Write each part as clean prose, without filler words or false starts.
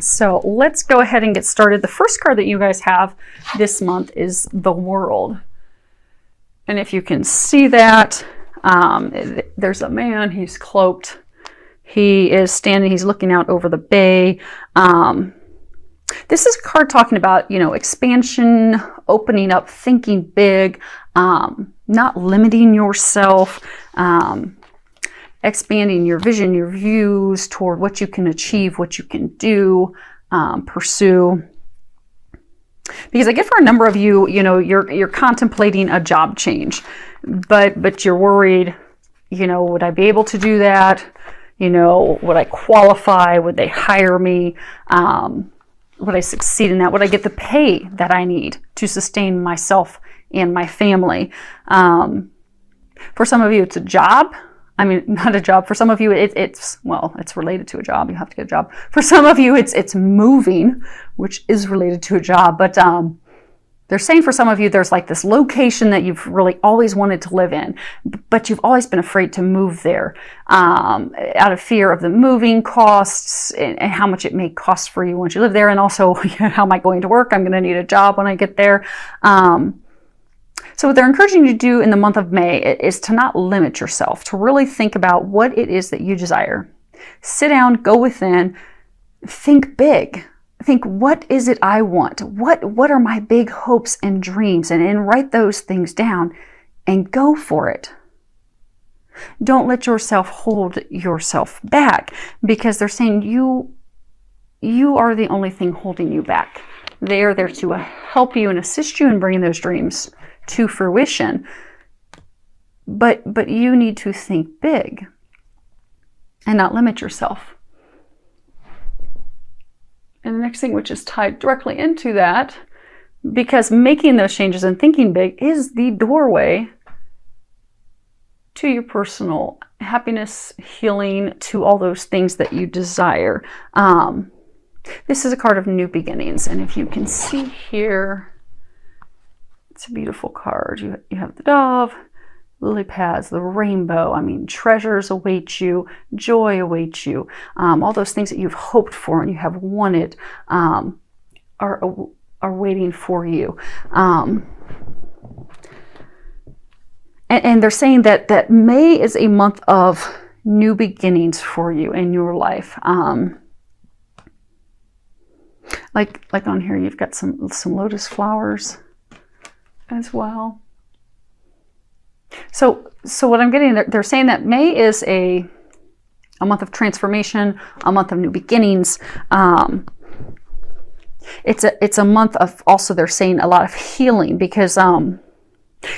So let's go ahead and get started. The first card that you guys have this month is the World. And if you can see that, there's a man, he's cloaked. He is standing, he's looking out over the bay. This is a card talking about, expansion, opening up, thinking big, not limiting yourself, expanding your vision, your views toward what you can achieve, what you can do, pursue. Because I get for a number of you, you're contemplating a job change, but you're worried, would I be able to do that? Would I qualify? Would they hire me? Would I succeed in that? Would I get the pay that I need to sustain myself and my family? For some of you, it's a job. I mean, not a job. For some of you, it's related to a job. You have to get a job. For some of you, it's moving, which is related to a job. But they're saying for some of you, there's like this location that you've really always wanted to live in, but you've always been afraid to move there out of fear of the moving costs and how much it may cost for you once you live there. And also, how am I going to work? I'm going to need a job when I get there. So what they're encouraging you to do in the month of May is to not limit yourself, to really think about what it is that you desire. Sit down, go within, think big. Think, what is it I want? What are my big hopes and dreams? And write those things down and go for it. Don't let yourself hold yourself back, because they're saying you are the only thing holding you back. They are there to help you and assist you in bringing those dreams to fruition. But you need to think big and not limit yourself. And the next thing, which is tied directly into that, because making those changes and thinking big is the doorway to your personal happiness, healing, to all those things that you desire. This is a card of new beginnings. And if you can see here, it's a beautiful card. You have the dove, lily pads, the rainbow. I mean, treasures await you, joy awaits you. All those things that you've hoped for and you have wanted are waiting for you. And they're saying that May is a month of new beginnings for you in your life. Like on here, you've got some lotus flowers as well. So what I'm getting, they're saying that May is a month of transformation, a month of new beginnings. It's a month of also, they're saying, a lot of healing, because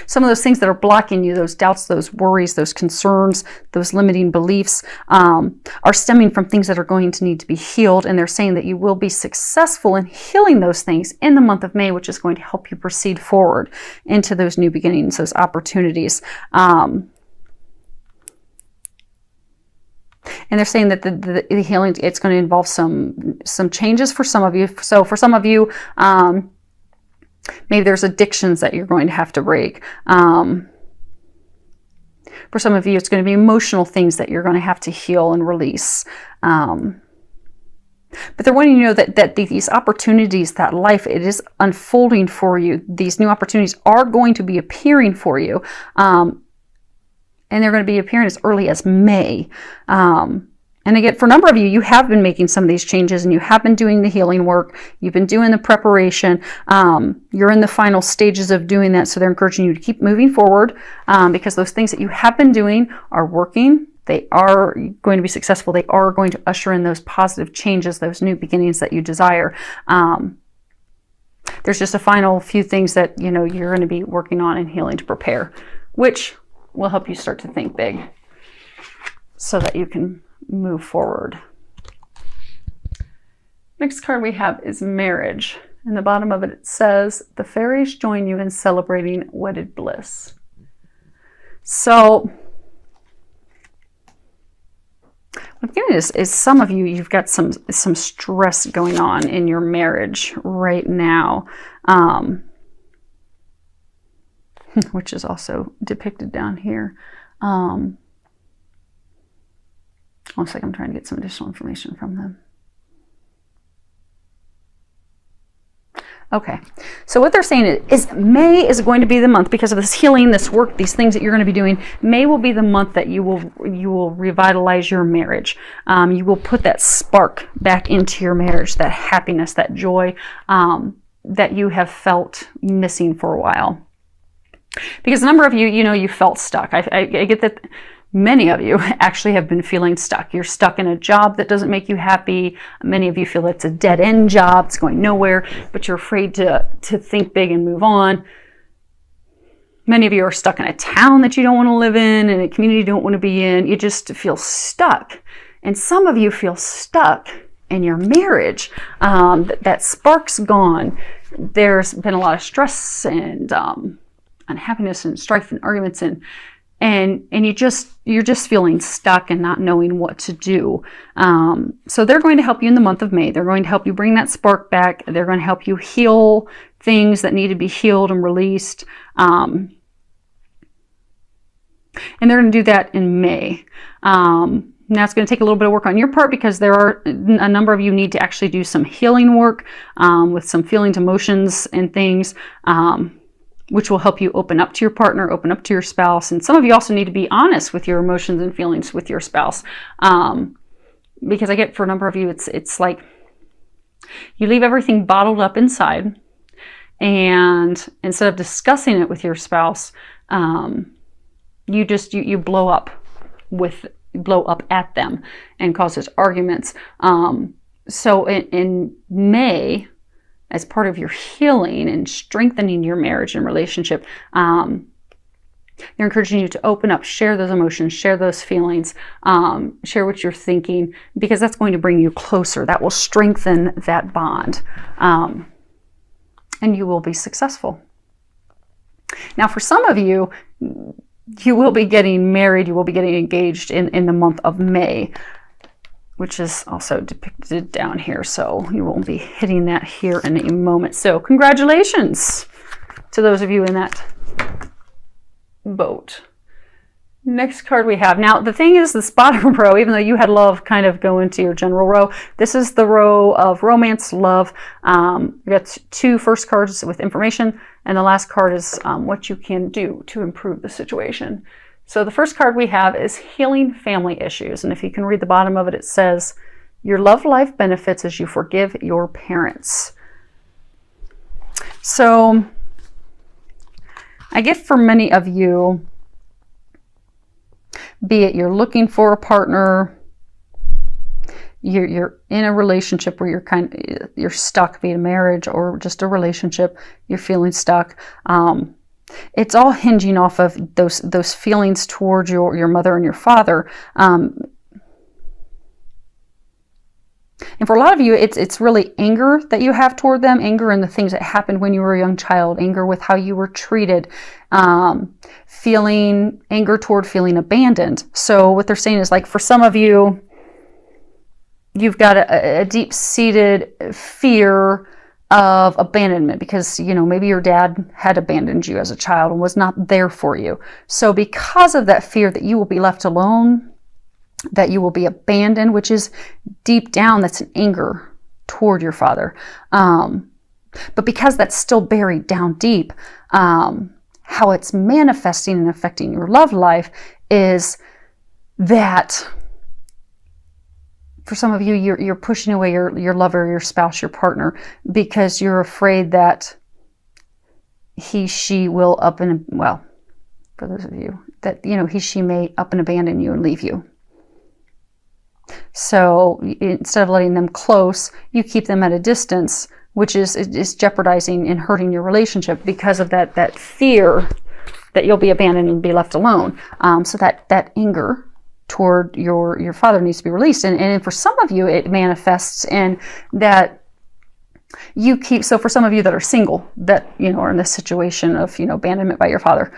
some of those things that are blocking you, those doubts, those worries, those concerns, those limiting beliefs, are stemming from things that are going to need to be healed. And they're saying that you will be successful in healing those things in the month of May, which is going to help you proceed forward into those new beginnings, those opportunities. And they're saying that the healing, it's going to involve some changes for some of you. So for some of you, maybe there's addictions that you're going to have to break. For some of you, it's going to be emotional things that you're going to have to heal and release. But they're wanting you to know that these opportunities, that life, it is unfolding for you. These new opportunities are going to be appearing for you. And they're going to be appearing as early as May. And again, for a number of you, you have been making some of these changes and you have been doing the healing work. You've been doing the preparation. You're in the final stages of doing that. So they're encouraging you to keep moving forward because those things that you have been doing are working. They are going to be successful. They are going to usher in those positive changes, those new beginnings that you desire. There's just a final few things that, you're going to be working on and healing to prepare, which will help you start to think big so that you can move forward. Next card we have is Marriage. In the bottom of it, it says, the fairies join you in celebrating wedded bliss. So what I'm getting is some of you, you've got some stress going on in your marriage right now, which is also depicted down here. Looks like I'm trying to get some additional information from them. Okay, so what they're saying is May is going to be the month, because of this healing, this work, these things that you're going to be doing. May will be the month that you will revitalize your marriage. You will put that spark back into your marriage, that happiness, that joy that you have felt missing for a while. Because a number of you, you felt stuck. I get that. Many of you actually have been feeling stuck. You're stuck in a job that doesn't make you happy. Many of you feel it's a dead-end job. It's going nowhere, but you're afraid to think big and move on. Many of you are stuck in a town that you don't want to live in, and a community you don't want to be in. You just feel stuck. And some of you feel stuck in your marriage. That spark's gone. There's been a lot of stress and unhappiness and strife and arguments and you're just feeling stuck and not knowing what to do. So they're going to help you in the month of May. They're going to help you bring that spark back. They're going to help you heal things that need to be healed and released. And they're going to do that in May. Now it's going to take a little bit of work on your part, because there are a number of you need to actually do some healing work with some feelings, emotions, and things. Which will help you open up to your partner, open up to your spouse. And some of you also need to be honest with your emotions and feelings with your spouse. Because I get, for a number of you, it's like you leave everything bottled up inside, and instead of discussing it with your spouse, you blow up at them and causes arguments. So in May, as part of your healing and strengthening your marriage and relationship, they're encouraging you to open up, share those emotions, share those feelings, share what you're thinking, because that's going to bring you closer. That will strengthen that bond, and you will be successful. Now, for some of you, you will be getting married, you will be getting engaged in the month of May, which is also depicted down here. So you will be hitting that here in a moment. So congratulations to those of you in that boat. Next card we have. Now, the thing is, this bottom row, even though you had love kind of go into your general row, this is the row of romance, love. We got two first cards with information, and the last card is what you can do to improve the situation. So the first card we have is healing family issues. And if you can read the bottom of it, it says, your love life benefits as you forgive your parents. So I get, for many of you, be it you're looking for a partner, you're in a relationship where you're stuck, be it a marriage or just a relationship, you're feeling stuck. It's all hinging off of those feelings towards your mother and your father. And for a lot of you, it's really anger that you have toward them, anger in the things that happened when you were a young child, anger with how you were treated, feeling anger toward feeling abandoned. So what they're saying is, like, for some of you, you've got a deep-seated fear of abandonment, because maybe your dad had abandoned you as a child and was not there for you. So because of that fear that you will be left alone, that you will be abandoned, which is deep down, that's an anger toward your father. But because that's still buried down deep, how it's manifesting and affecting your love life is that for some of you, you're pushing away your lover, your spouse, your partner, because you're afraid that she will for those of you that, she may up and abandon you and leave you. So instead of letting them close, you keep them at a distance, which is jeopardizing and hurting your relationship because of that fear that you'll be abandoned and be left alone. So that anger toward your father needs to be released. And for some of you, it manifests in that you keep, so for some of you that are single, that, are in this situation of, abandonment by your father,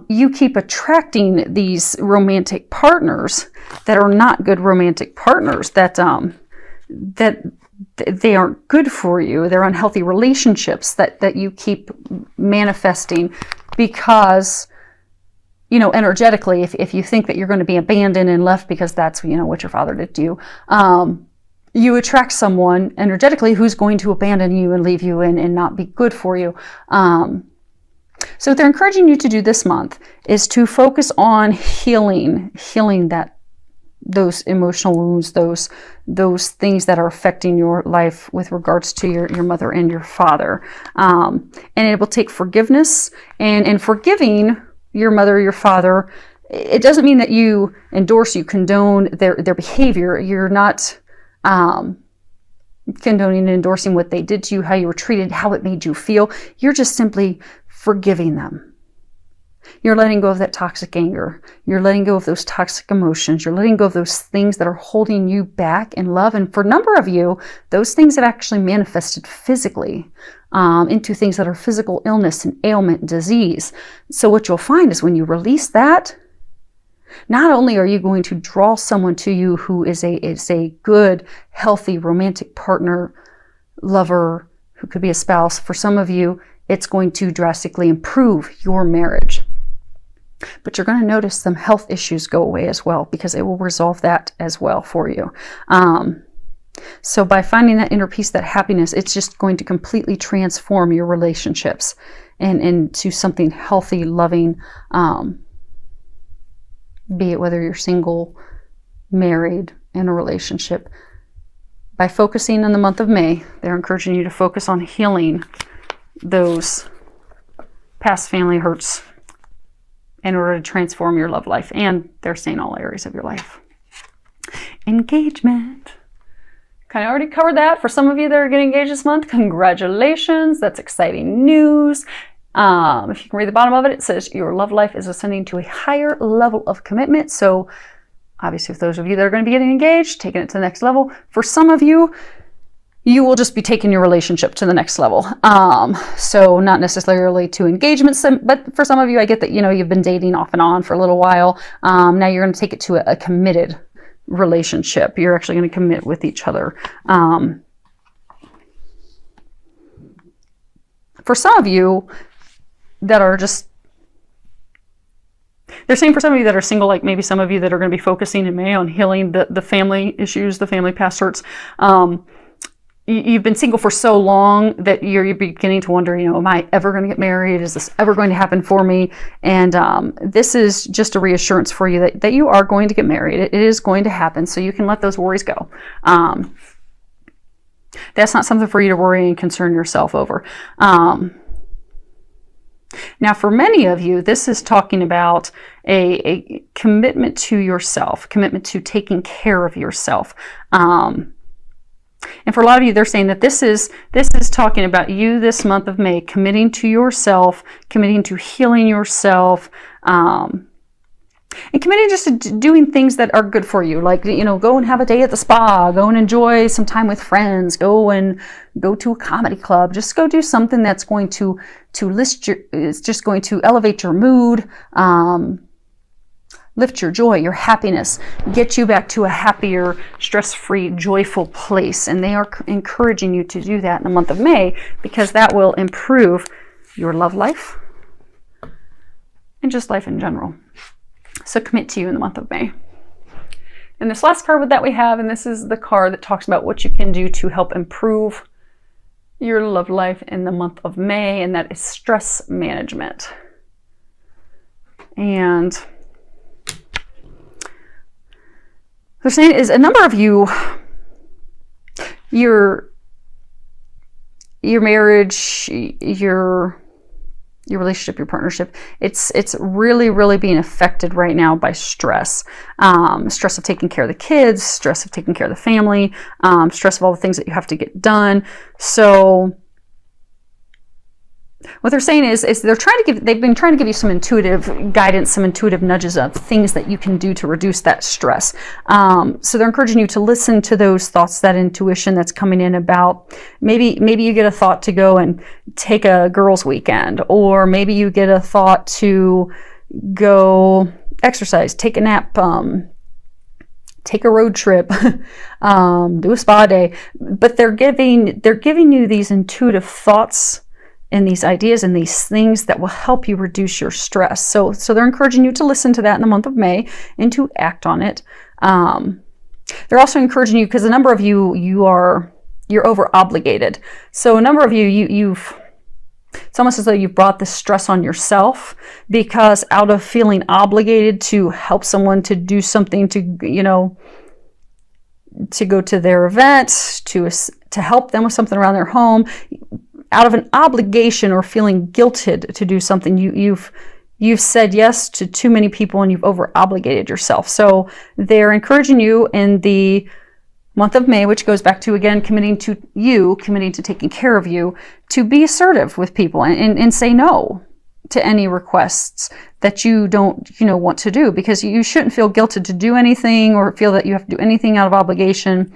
you keep attracting these romantic partners that are not good romantic partners, that they aren't good for you. They're unhealthy relationships that you keep manifesting because, energetically, if you think that you're going to be abandoned and left because that's, what your father did to you, you attract someone energetically who's going to abandon you and leave you and not be good for you. So what they're encouraging you to do this month is to focus on healing those emotional wounds, those things that are affecting your life with regards to your mother and your father. And it will take forgiveness and forgiving your mother or your father. It doesn't mean that you endorse, you condone their behavior. You're not condoning and endorsing what they did to you, how you were treated, how it made you feel. You're just simply forgiving them. You're letting go of that toxic anger. You're letting go of those toxic emotions. You're letting go of those things that are holding you back in love. And for a number of you, those things have actually manifested physically into things that are physical illness and ailment and disease. So what you'll find is when you release that, not only are you going to draw someone to you who is a good, healthy, romantic partner, lover, who could be a spouse. For some of you, it's going to drastically improve your marriage. But you're going to notice some health issues go away as well, because it will resolve that as well for you. So by finding that inner peace, that happiness, it's just going to completely transform your relationships and into something healthy, loving, be it whether you're single, married, in a relationship. By focusing on the month of May, they're encouraging you to focus on healing those past family hurts in order to transform your love life. And they're saying all areas of your life. Engagement. Kind of already covered that. For some of you that are getting engaged this month, congratulations. That's exciting news. If you can read the bottom of it, it says your love life is ascending to a higher level of commitment. So obviously, for those of you that are going to be getting engaged, taking it to the next level. For some of you, you will just be taking your relationship to the next level. So not necessarily to engagements, but for some of you, I get that, you've been dating off and on for a little while. Now you're going to take it to a committed relationship. You're actually going to commit with each other. For some of you that are just, they're saying for some of you that are single, like maybe some of you that are going to be focusing in May on healing the family issues, the family past hurts. You've been single for so long that you're beginning to wonder, am I ever going to get married? Is this ever going to happen for me? And this is just a reassurance for you that you are going to get married. It is going to happen, so you can let those worries go. That's not something for you to worry and concern yourself over. Now, for many of you, this is talking about a commitment to yourself, commitment to taking care of yourself. And for a lot of you, they're saying that this is talking about you this month of May, committing to yourself, committing to healing yourself, and committing just to doing things that are good for you. Like, go and have a day at the spa, go and enjoy some time with friends, go to a comedy club, just go do something that's going to it's just going to elevate your mood, lift your joy, your happiness, get you back to a happier, stress-free, joyful place. And they are encouraging you to do that in the month of May, because that will improve your love life and just life in general. So commit to you in the month of May. And this last card that we have, and this is the card that talks about what you can do to help improve your love life in the month of May, and that is stress management. And they're saying is a number of you, your marriage, your relationship, your partnership, it's really, really being affected right now by stress. Stress of taking care of the kids, stress of taking care of the family, stress of all the things that you have to get done. So what they're saying is they've been trying to give you some intuitive guidance, some intuitive nudges of things that you can do to reduce that stress. So they're encouraging you to listen to those thoughts, that intuition that's coming in about maybe you get a thought to go and take a girls' weekend, or maybe you get a thought to go exercise, take a nap, take a road trip, do a spa day. But they're giving you these intuitive thoughts and these ideas and these things that will help you reduce your stress. So they're encouraging you to listen to that in the month of May and to act on it. They're also encouraging you, because a number of you're over obligated. So a number of it's almost as though you've brought this stress on yourself, because out of feeling obligated to help someone to do something, to, you know, to go to their event, to help them with something around their home, out of an obligation or feeling guilted to do something, you've said yes to too many people and you've over obligated yourself. So they're encouraging you in the month of May, which goes back to, again, committing to taking care of you, to be assertive with people and say no to any requests that you don't, you know, want to do, because you shouldn't feel guilted to do anything or feel that you have to do anything out of obligation,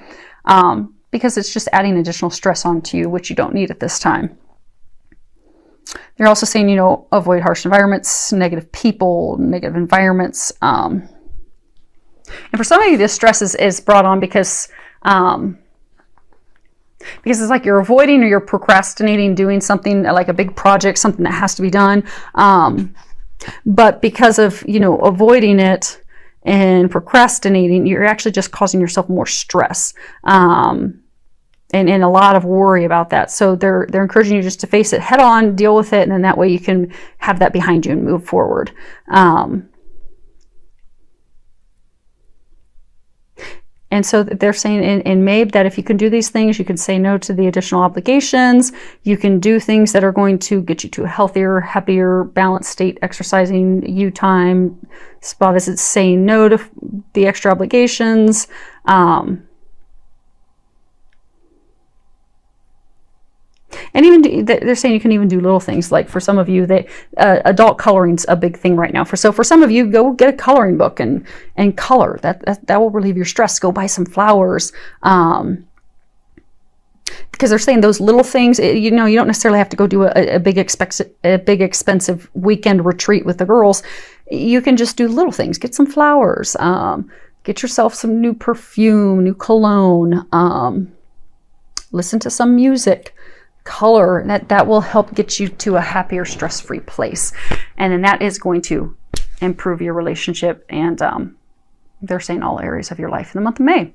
because it's just adding additional stress onto you, which you don't need at this time. They're also saying, you know, avoid harsh environments, negative people, negative environments. And for some of you, this stress is brought on because it's like you're avoiding or you're procrastinating doing something like a big project, something that has to be done. But because of, you know, avoiding it and procrastinating, you're actually just causing yourself more stress. And a lot of worry about that. So they're encouraging you just to face it head on, deal with it, and then that way you can have that behind you and move forward. And so they're saying in May that if you can do these things, you can say no to the additional obligations. You can do things that are going to get you to a healthier, happier, balanced state, exercising, you time, spa visits, saying no to the extra obligations. And even they're saying you can even do little things, like for some of you, adult coloring's a big thing right now. For some of you, go get a coloring book and color. That will relieve your stress. Go buy some flowers, because they're saying those little things. You know, you don't necessarily have to go do a big expensive weekend retreat with the girls. You can just do little things. Get some flowers. Get yourself some new perfume, new cologne. Listen to some music. Color, that will help get you to a happier, stress-free place, and then that is going to improve your relationship, and they're saying all areas of your life in the month of May.